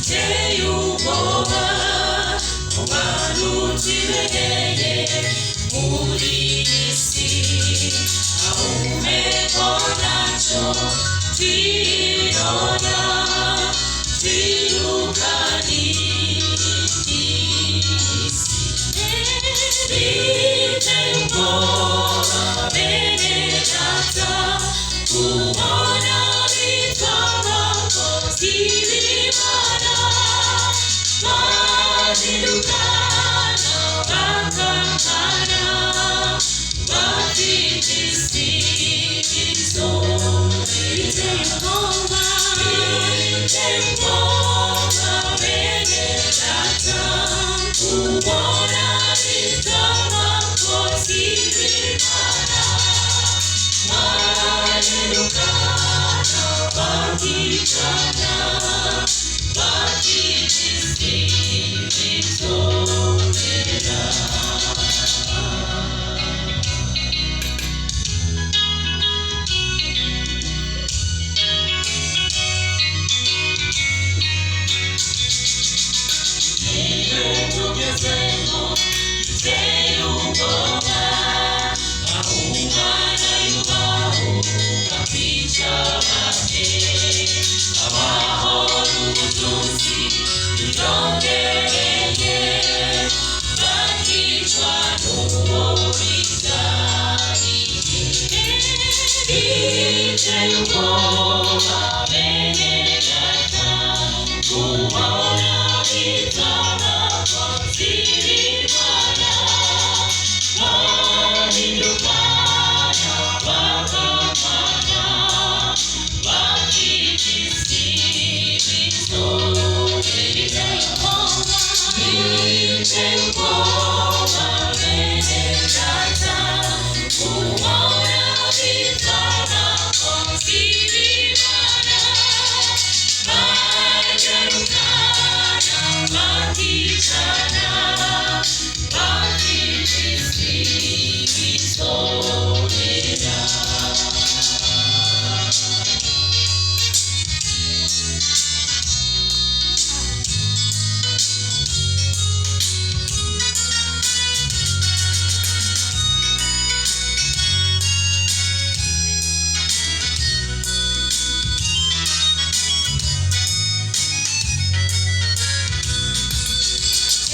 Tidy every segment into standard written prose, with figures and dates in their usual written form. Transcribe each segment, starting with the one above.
iteye ubwoba ku bantu tubereye muri iyi si, aho umeko ntacyo twirora twirukana iyi si. Biteye ubwoba bene data kubona bitwa abakozi b'Imana bahindukana bakangana bafite isibizo. Biteye ubwoba bene data kubona bitwa abakozi b'Imana bahindukana bakicana bafite isibizo. Tugezemo biteye ubwoba aho umwana yubaho bakica bake, abahora ubutunzi bwiyongereye bakicwa n'uwo bizaniye. Biteye ubwoba bene data kubona bitwa abakozi b'Imana bahindukana bakangana bafite isibizo. Biteye ubwoba bene data kubona bitwa abakozi b'Imana bagarukana bakicana bafite isibizo.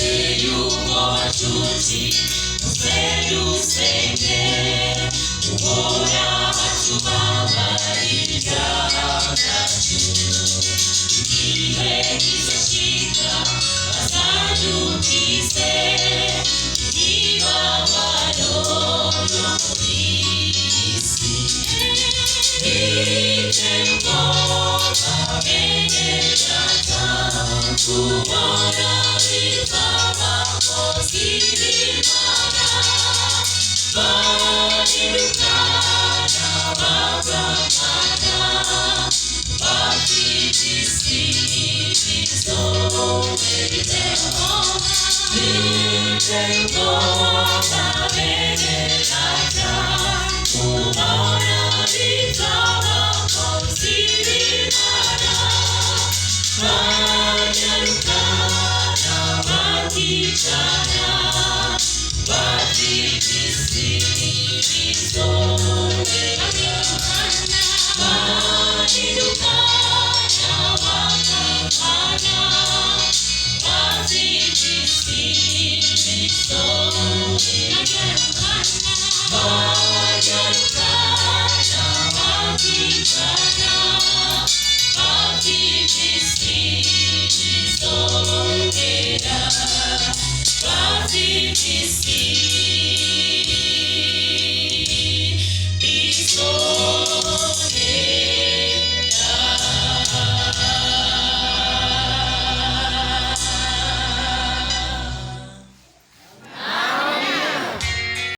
Eyugo wachuti, usenge